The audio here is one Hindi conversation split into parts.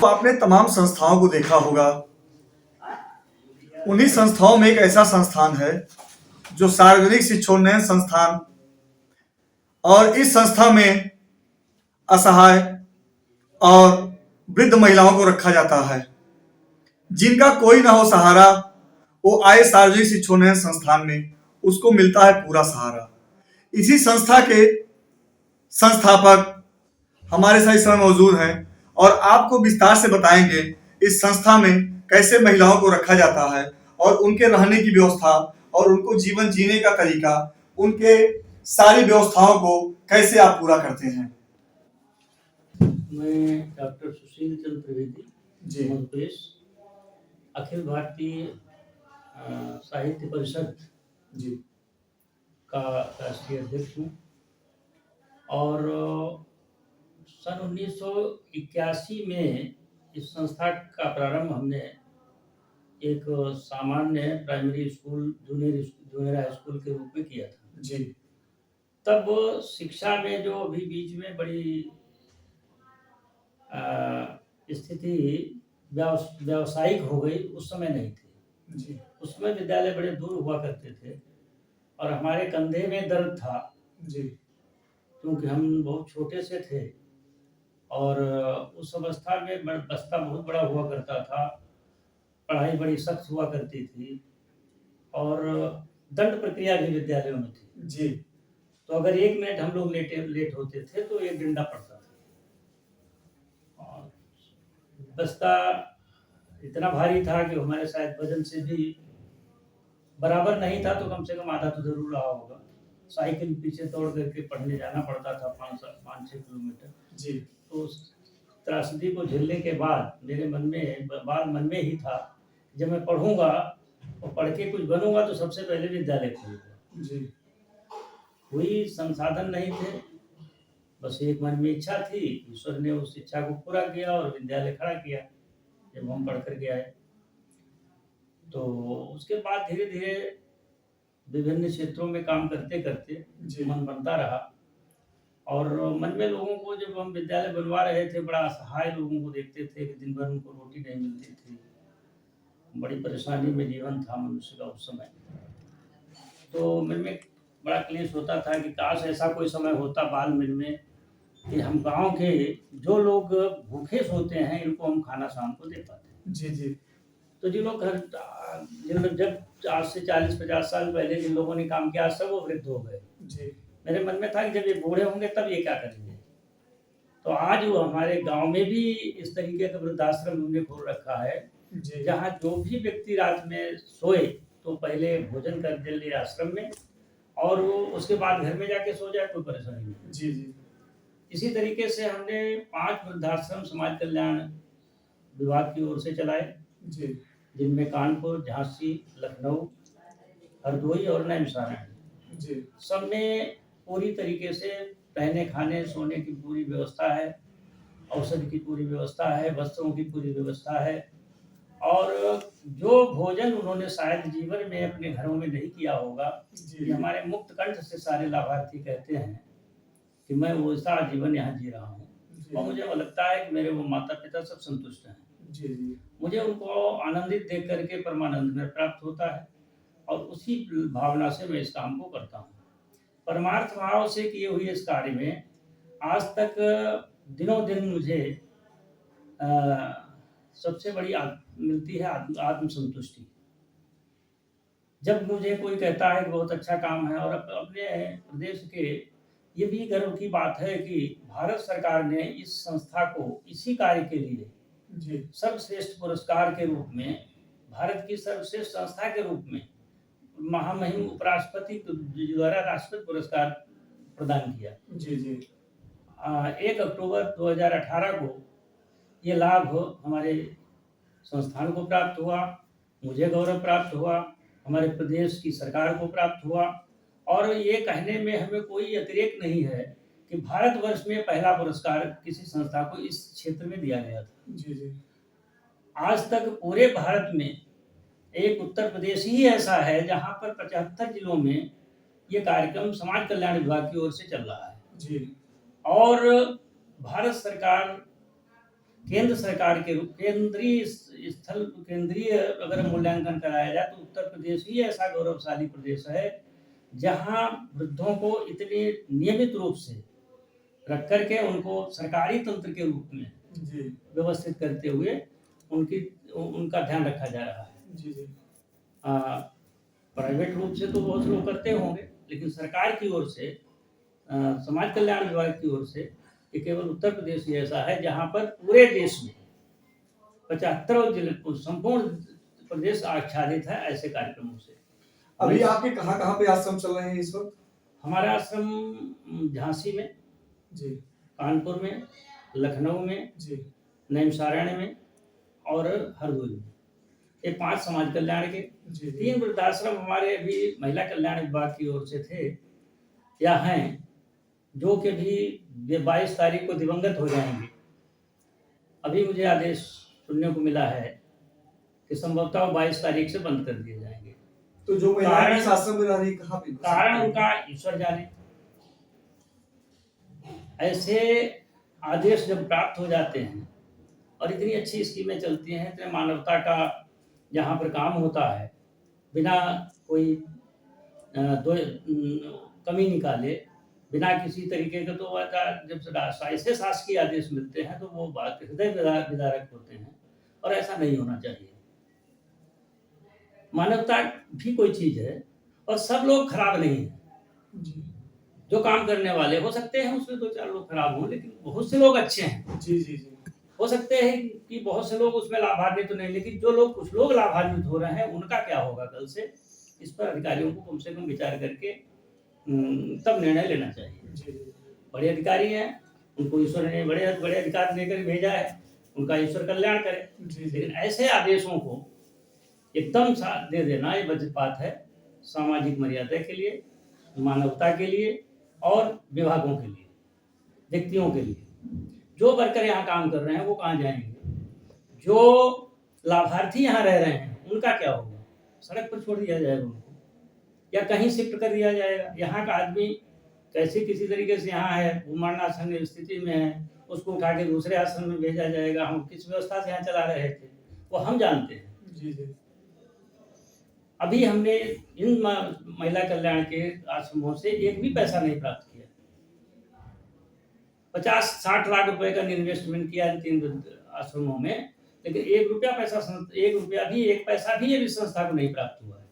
तो आपने तमाम संस्थाओं को देखा होगा। उन्हीं संस्थाओं में एक ऐसा संस्थान है जो सार्वजनिक शिक्षोन्नयन संस्थान, और इस संस्था में असहाय और वृद्ध महिलाओं को रखा जाता है। जिनका कोई ना हो सहारा, वो आए सार्वजनिक शिक्षोन्नयन संस्थान में, उसको मिलता है पूरा सहारा। इसी संस्था के संस्थापक हमारे साथ इस समय मौजूद हैं और आपको विस्तार से बताएंगे इस संस्था में कैसे महिलाओं को रखा जाता है और उनके रहने की व्यवस्था और उनको जीवन जीने का तरीका, उनके सारी व्यवस्थाओं को कैसे आप पूरा करते हैं। मैं डॉक्टर सुशील चंद्र त्रिवेदी जी, मधुपेश, अखिल भारतीय साहित्य परिषद जी, का राष्ट्रीय अध्यक्ष हूँ और सन 1981 में इस संस्था का प्रारंभ हमने एक सामान्य primary school junior high school के रूप में किया था। जी, तब शिक्षा में जो अभी बीच में बड़ी स्थिति व्यावसायिक हो गई, उस समय नहीं थी। जी, उसमें विद्यालय बड़े दूर हुआ करते थे और हमारे कंधे में दर्द था, जी, क्योंकि हम बहुत छोटे से थे और उस अवस्था में बस्ता बहुत बड़ा हुआ करता था, पढ़ाई बड़ी सख्त हुआ करती थी और दंड प्रक्रिया भी विद्यालयों में थी। जी, तो अगर 1 मिनट हम लोग लेट होते थे तो 1 डंडा पड़ता था। और बस्ता इतना भारी था कि हमारे शायद वजन से भी बराबर नहीं था, तो कम से कम आधा तो जरूर रहा होगा। साइकिल पीछे दौड़ करके पढ़ने जाना पड़ता था 5-6 किलोमीटर। जी, तो उस त्रासदी को झेलने के बाद मेरे मन में ही था, जब मैं पढ़ूंगा और पढ़ के कुछ बनूंगा तो सबसे पहले विद्यालय खोलूंगा। जी, कोई संसाधन नहीं थे, बस एक मन में इच्छा थी। ईश्वर ने उस इच्छा को पूरा किया और विद्यालय खड़ा किया जब हम पढ़ करके आए। तो उसके बाद धीरे धीरे विभिन्न क्षेत्रों में काम करते करते मन बनता रहा और मन में लोगों को, जब हम विद्यालय बनवा रहे थे, बड़ा असहाय लोगों को देखते थे कि दिन भर उनको रोटी नहीं मिलती थी, बड़ी परेशानी में जीवन था मनुष्य का उस समय। तो मन में बड़ा क्लेश होता था कि काश ऐसा कोई समय होता बाल मन में कि हम गांव के जो लोग भूखे सोते हैं, इनको हम खाना शाम को दे पाते। जी, जी, तो जिन लोग जब आज से 40-50 साल पहले जिन लोगों ने काम किया, सब वो वृद्ध हो गए। जी, मेरे मन में था कि जब ये बूढ़े होंगे तब ये क्या करेंगे। तो आज वो हमारे गांव में भी इस तरीके का वृद्धाश्रम हमने खोल रखा है, जहाँ जो भी व्यक्ति रात में सोए तो पहले भोजन कर ले आश्रम में और वो उसके बाद घर में जाके सो जाए, कोई परेशानी नहीं। जी, जी, इसी तरीके से हमने 5 वृद्धाश्रम समाज कल्याण विभाग की ओर से चलाए, जी, जिनमें कानपुर, झांसी, लखनऊ, हरदोई और नैमिषारण्य, जी, सब में पूरी तरीके से रहने, खाने, सोने की पूरी व्यवस्था है, औषधि की पूरी व्यवस्था है, वस्त्रों की पूरी व्यवस्था है और जो भोजन उन्होंने शायद जीवन में अपने घरों में नहीं किया होगा, ये हमारे मुक्त कंठ से सारे लाभार्थी कहते हैं कि मैं वैसा जीवन यहाँ जी रहा हूँ और मुझे वो लगता है कि मेरे वो माता पिता सब संतुष्ट हैं। जी, जी, मुझे उनको आनंदित देख करके परमानंद में प्राप्त होता है और उसी भावना से मैं इस काम को करता हूँ। परमार्थ भाव से किए हुए इस कार्य में आज तक दिनों दिन मुझे सबसे बड़ी मिलती है आत्म संतुष्टि। जब मुझे कोई कहता है कि बहुत अच्छा काम है, और अपने प्रदेश के ये भी गर्व की बात है कि भारत सरकार ने इस संस्था को इसी कार्य के लिए सर्वश्रेष्ठ पुरस्कार के रूप में, भारत की सर्वश्रेष्ठ संस्था के रूप में महामहिम उपराष्ट्रपति द्वारा राष्ट्रपति पुरस्कार प्रदान किया। जी, जी, 1 अक्टूबर 2018 को ये लाभ हमारे संस्थान को प्राप्त हुआ, मुझे गौरव प्राप्त हुआ, हमारे प्रदेश की सरकार को प्राप्त हुआ और ये कहने में हमें कोई अतिरेक नहीं है कि भारतवर्ष में पहला पुरस्कार किसी संस्था को इस क्षेत्र में दिया गया था। जी, जी, आज तक पूरे भारत में एक उत्तर प्रदेश ही ऐसा है जहां पर 75 जिलों में ये कार्यक्रम समाज कल्याण विभाग की ओर से चल रहा है। जी, और भारत सरकार केंद्र सरकार के रूप केंद्रीय अगर मूल्यांकन कराया जाए तो उत्तर प्रदेश ही ऐसा गौरवशाली प्रदेश है जहां वृद्धों को इतने नियमित रूप से रख करके उनको सरकारी तंत्र के रूप में जी व्यवस्थित करते हुए उनका ध्यान रखा जा रहा है। जी जी प्राइवेट रूप से तो बहुत लोग करते होंगे, लेकिन सरकार की ओर से समाज कल्याण विभाग की ओर से ये केवल उत्तर प्रदेश ही ऐसा है जहां पर पूरे देश में 75 जिले संपूर्ण प्रदेश आच्छादित है ऐसे कार्यक्रमों से। अभी आपके कहाँ पे आश्रम चल रहे हैं इस वक्त? हमारा आश्रम झांसी में जी, कानपुर में, लखनऊ में जी, नैमिषारण्य में और हरदोई में। ये 5 समाज कल्याण के जी, 3 वृद्धाश्रम हमारे अभी महिला कल्याण विभाग की ओर से थे या हैं, जो कि भी 22 तारीख को दिवंगत हो जाएंगे। अभी मुझे आदेश सुनने को मिला है कि संभवतः 22 तारीख से बंद कर दिए जाएंगे। तो जो महिलाएं इस आश्रम में रह रही कहाँ पे? कारण उनका ईश्वर जाने। ऐसे आदेश जब प्राप्त हो जाते हैं और इतनी अच्छी स्कीमें चलती हैं, इतने मानवता का जहाँ पर काम होता है, बिना कोई कमी निकाले, बिना किसी तरीके के, तो जब ऐसे शासकीय आदेश मिलते हैं तो वो बात हृदय विदारक होते हैं और ऐसा नहीं होना चाहिए। मानवता भी कोई चीज है और सब लोग खराब नहीं है। जी जो काम करने वाले हो सकते हैं उसमें 2-4 लोग खराब हों, लेकिन बहुत से लोग अच्छे हैं। जी जी जी हो सकते हैं कि बहुत से लोग उसमें लाभान्वित तो नहीं, लेकिन जो लोग कुछ लोग लाभान्वित हो रहे हैं उनका क्या होगा कल से, इस पर अधिकारियों को कम से कम विचार करके तब निर्णय लेना चाहिए। बड़े अधिकारी हैं, उनको ईश्वर ने बड़े बड़े अधिकार देकर भेजा है, उनका ईश्वर कल्याण करे। लेकिन ऐसे आदेशों को एकदम दे देना ये वज्रपात है सामाजिक मर्यादा के लिए, मानवता के लिए और विभागों के लिए, व्यक्तियों के लिए। जो वर्कर यहाँ काम कर रहे हैं वो कहाँ जाएंगे, जो लाभार्थी यहाँ रह रहे हैं उनका क्या होगा? सड़क पर छोड़ दिया जाएगा उनको या कहीं शिफ्ट कर दिया जाएगा? यहाँ का आदमी कैसे किसी तरीके से यहाँ है, मरणासन स्थिति में है, उसको उठा के दूसरे आश्रम में भेजा जाएगा। हम किस व्यवस्था से यहाँ चला रहे थे वो हम जानते हैं। जी जी अभी हमने इन महिला कल्याण के आश्रमों से एक भी पैसा नहीं प्राप्त किया। 50-60 लाख रुपए का इन्वेस्टमेंट किया इन 3 आश्रमों में, लेकिन 1 पैसा भी ये संस्था को नहीं प्राप्त हुआ है।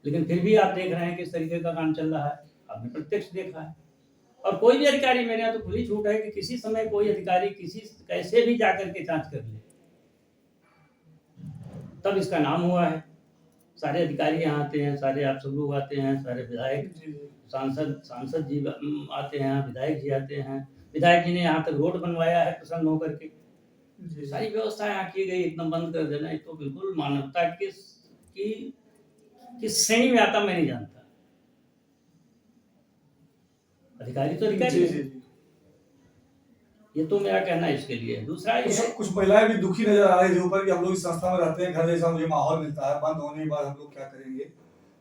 लेकिन फिर भी आप देख रहे हैं किस तरीके का काम चल रहा है, आपने प्रत्यक्ष देखा है। और कोई भी अधिकारी, मेरे यहाँ तो खुली छूट है कि किसी समय कोई अधिकारी कैसे भी जाकर के जांच कर ले, तब इसका नाम हुआ है। सारे अधिकारी यहाँ आते हैं, सारे आप सब लोग आते हैं, सारे विधायक, सांसद जी आते हैं, विधायक जी आते हैं। विधायक जी ने यहाँ तक रोड बनवाया है प्रसन्न होकर के। सारी व्यवस्था यहाँ की गई, एकदम बंद कर देना ये तो बिल्कुल मानवता की श्रेणी में आता, मैं नहीं जानता। अधिकारी तो अधिकारी है। ये तो मेरा कहना इसके लिए है। दूसरा कुछ महिलाएं भी दुखी नजर आ रही है ऊपर कि हम लोग इस संस्था में रहते हैं, घर जैसा मुझे माहौल मिलता है, बंद होने के बाद हम लोग क्या करेंगे?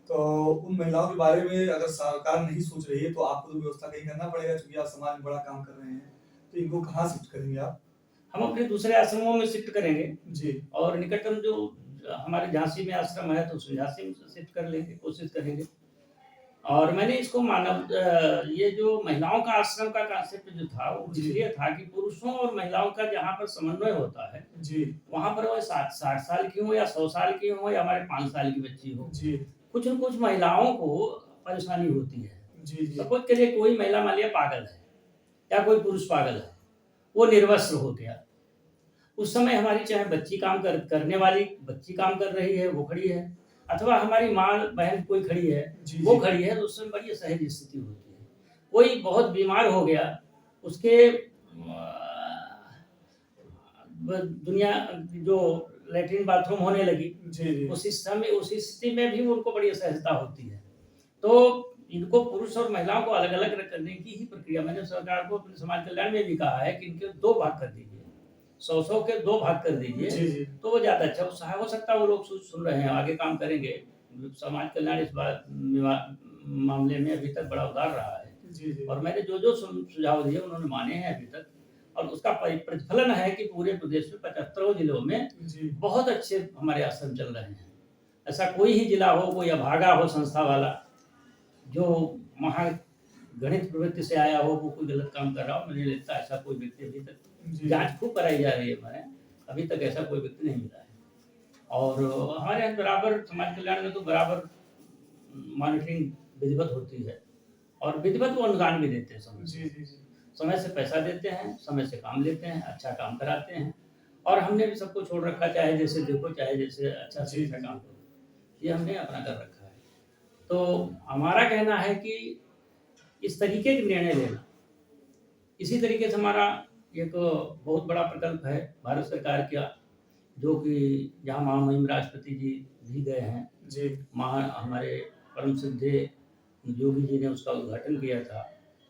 तो उन महिलाओं के बारे में अगर सरकार नहीं सोच रही है तो आपको तो व्यवस्था कहीं करना पड़ेगा, क्योंकि आप समाज में बड़ा काम कर रहे हैं। तो इनको कहाँ शिफ्ट करेंगे आप? हम अपने दूसरे आश्रमों में शिफ्ट करेंगे जी, और निकटतम जो हमारे झांसी में आश्रम है तो झांसी में शिफ्ट कर लेंगे, कोशिश करेंगे। और मैंने इसको ये जो महिलाओं का आश्रम का कांसेप्ट जो था वो इसलिए था कि पुरुषों और महिलाओं का जहाँ पर समन्वय होता है जी, वहाँ पर वो 60 साल की हो या 100 साल की हो या हमारे 5 साल की बच्ची हो जी, कुछ न कुछ महिलाओं को परेशानी होती है जी, जी। सपोज के लिए कोई महिला मान लिया पागल है या कोई पुरुष पागल है, वो निर्वस्त्र हो गया, उस समय हमारी चाहे बच्ची काम करने वाली बच्ची काम कर रही है वो खड़ी है, अथवा हमारी माँ बहन कोई खड़ी है वो खड़ी है, तो उस समय बड़ी असहज स्थिति होती है। कोई बहुत बीमार हो गया, उसके दुनिया जो लैट्रिन बाथरूम होने लगी उस स्थिति में भी उनको बड़ी असहजता होती है। तो इनको पुरुष और महिलाओं को अलग अलग करने की ही प्रक्रिया मैंने सरकार को अपने समाज कल्याण में भी कहा है कि इनके 2 भाग कर दीजिए, 100 के 2 भाग कर दीजिए, तो वो ज्यादा अच्छा सहाय हो सकता है। वो लोग सुन रहे हैं, आगे काम करेंगे। समाज कल्याण इस बात मामले में अभी तक बड़ा उदार रहा है और मैंने जो सुझाव दिए उन्होंने माने हैं अभी तक, और उसका प्रतिफलन है कि पूरे प्रदेश में 75 जिलों में जी बहुत अच्छे हमारे आश्रम चल रहे हैं। ऐसा कोई ही जिला हो, कोई अभागा हो संस्था वाला, जो वहाँ गणित प्रवृत्ति से आया हो, वो कोई गलत काम कर रहा हो, मुझे लगता है ऐसा कोई व्यक्ति अभी तक, जी जांच खूब कराई जा रही है हमारे, अभी तक ऐसा कोई व्यक्ति नहीं मिला है। और हमारे यहाँ बराबर समाज कल्याण में तो बराबर मॉनिटरिंग विधिवत होती है, और विधिवत वो अनुदान भी देते हैं समय से। जी जी जी समय से पैसा देते हैं, समय से काम लेते हैं, अच्छा काम कराते हैं, और हमने भी सबको छोड़ रखा, चाहे जैसे देखो, चाहे जैसे अच्छा से अच्छा काम करो, ये हमने अपना कर रखा है। तो हमारा कहना है कि इस तरीके के निर्णय लेना, इसी तरीके से हमारा एक बहुत बड़ा प्रकल्प है भारत सरकार का, जो कि जहाँ महामहिम राष्ट्रपति जी भी गए हैं, जी हमारे परम सिद्धे योगी जी ने उसका उद्घाटन किया था,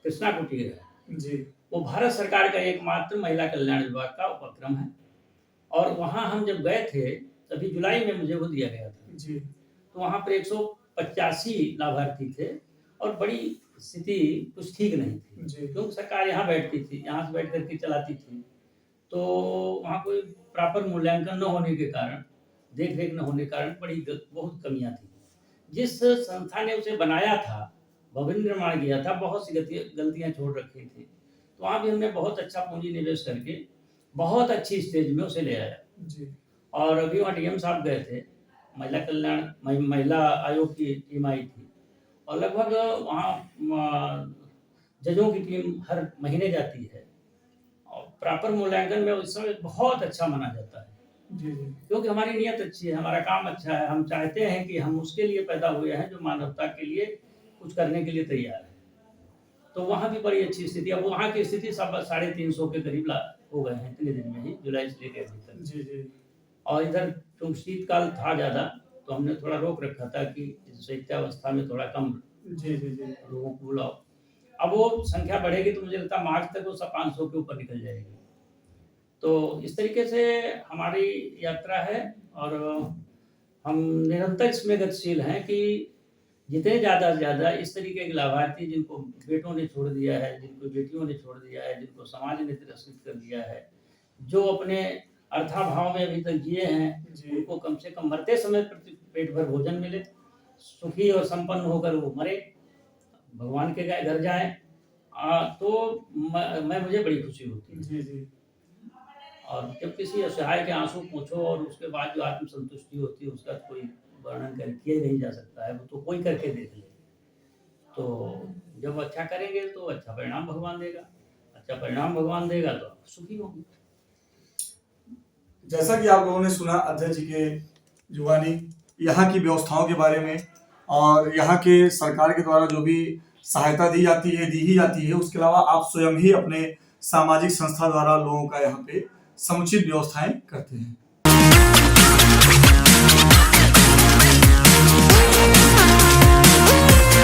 कृष्णा कुटीर है जी वो भारत सरकार का एकमात्र महिला कल्याण विभाग का उपक्रम है। और वहाँ हम जब गए थे तभी जुलाई में मुझे वो दिया गया था। जी तो वहाँ पर 185 लाभार्थी थे, और बड़ी स्थिति कुछ ठीक नहीं थी, जी क्योंकि सरकार यहाँ बैठती थी, यहाँ से बैठ करके चलाती थी, तो वहाँ कोई प्रॉपर मूल्यांकन न होने के कारण, देख रेख न होने के कारण बहुत कमियां थी। जिस संस्था ने उसे बनाया था, भवन निर्माण किया था, बहुत सी गलतियां छोड़ रखी थी, तो वहाँ भी हमने बहुत अच्छा पूंजी निवेश करके बहुत अच्छी स्टेज में उसे ले आया। जी और अभी वहाँ डीएम साहब गए थे, महिला कल्याण महिला आयोग की टीम आई थी, और लगभग वहाँ जजों की टीम हर महीने जाती है, और प्रॉपर मूल्यांकन में उस समय बहुत अच्छा माना जाता है, जी जी क्योंकि हमारी नीयत अच्छी है, हमारा काम अच्छा है, हम चाहते हैं कि हम उसके लिए पैदा हुए हैं जो मानवता के लिए कुछ करने के लिए तैयार है। तो वहाँ भी बड़ी अच्छी स्थिति, अब वहाँ की स्थिति सब 350 के करीब हो गए हैं इतने दिन में ही, जुलाई से लेकर अभी तक। जी जी और इधर क्योंकि शीतकाल था ज़्यादा, तो हमने थोड़ा रोक रखा था कि शैत्यावस्था में थोड़ा कम जी जी जी लोगों को बुलाओ। अब वो संख्या बढ़ेगी तो मुझे लगता है मार्च तक वो सब 500 के ऊपर निकल जाएगी। तो इस तरीके से हमारी यात्रा है, और हम निरंतर इसमें गतिशील हैं कि जितने ज़्यादा से ज़्यादा इस तरीके के लाभार्थी, जिनको बेटों ने छोड़ दिया है, जिनको बेटियों ने छोड़ दिया है, जिनको समाज ने तिरस्कृत कर दिया है, जो अपने अर्थाभाव में अभी तक जिए हैं, जी उनको कम से कम मरते समय पेट भर भोजन मिले, सुखी और संपन्न होकर वो मरे, भगवान के घर जाएं, तो मुझे बड़ी खुशी होती है। जी जी और जब किसी असहाय के आंसू पोंछो और उसके बाद जो आत्मसंतुष्टि होती है, उसका कोई वर्णन किया ही नहीं जा सकता है, वो तो कोई करके देख ले। तो जब अच्छा करेंगे तो अच्छा परिणाम भगवान देगा, अच्छा परिणाम भगवान देगा तो आप सुखी होंगे। जैसा कि आप लोगों ने सुना अध्यक्ष जी के जुबानी यहाँ की व्यवस्थाओं के बारे में, और यहाँ के सरकार के द्वारा जो भी सहायता दी ही जाती है, उसके अलावा आप स्वयं ही अपने सामाजिक संस्था द्वारा लोगों का यहाँ पे समुचित व्यवस्थाएं करते हैं।